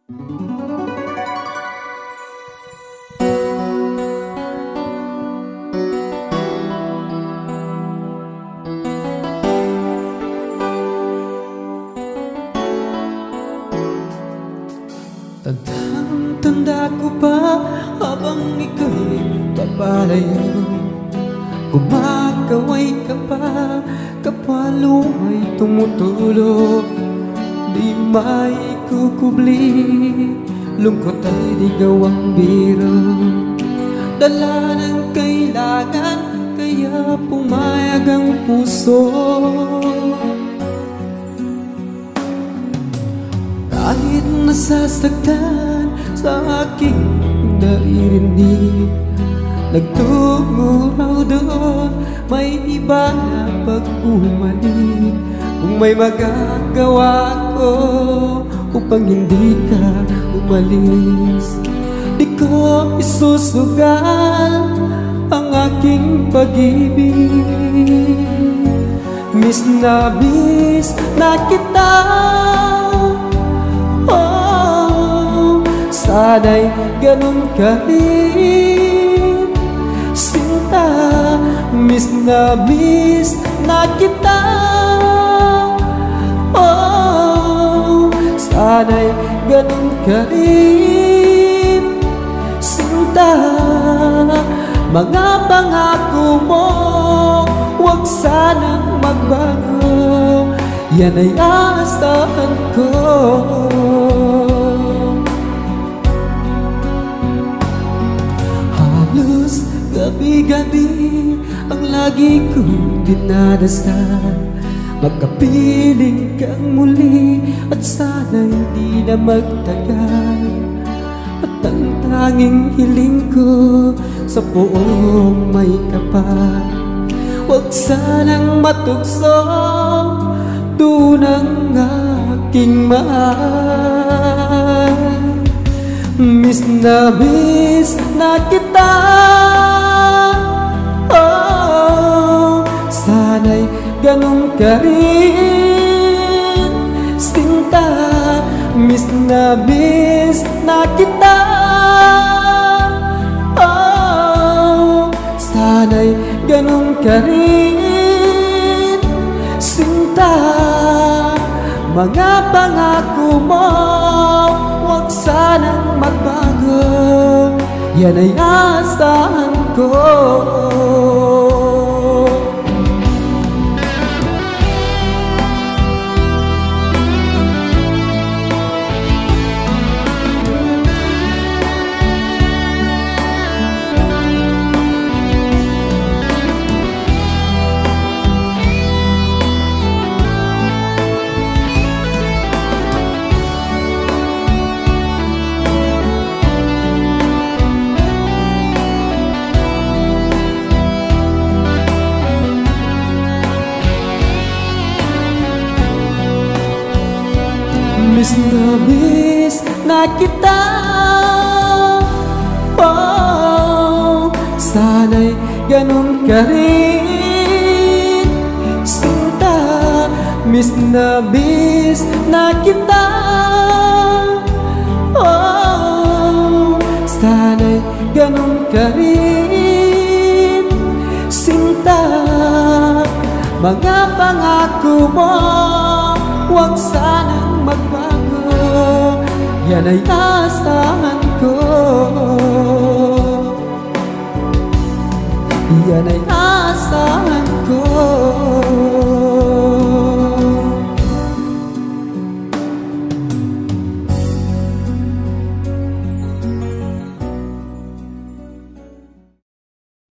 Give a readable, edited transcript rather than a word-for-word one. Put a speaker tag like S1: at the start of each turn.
S1: Tanda ko pa habang ika'y papalayo, kumakaway ka pa, kapalo ay tumutulog. Di may kukubli, lungkot ay di gawang biro. Dala ng kailangan, kaya pumayag ang puso. Kahit nasasaktan sa aking naririnig, nagtungo raw doon, may iba na pag-umalik. Kung may magagawa ko upang hindi ka umalis, di ko isusugal ang aking pag-ibig. Miss na kita, sana'y ganun ka rin, sinta. Miss na kita, oh, sana'y ganun ka rin, sinta. Mga pangako mo, huwag sanang magbago, yan ay aasahan ko. Gabi-gabi ang lagi kong dinadasal, magkapiling kang muli at sana'y di na magtagal. At ang tanging hiling ko sa buong may kapal, huwag sanang matukso doon ang aking mahal. Miss na kita, oh, sana'y ganun ka rin, sinta. Miss na kita, oh, sana'y ganun ka rin, sinta. Mga pangako mo, huwag sanang magbago, yan ay aasahan ko. Miss na kita, oh, sana'y ganun ka rin, sinta. Miss na kita, oh, sana'y ganun ka rin, sinta. Mga pangako mo, huwag sanang magbago, yan ay aasahan ko, yan ay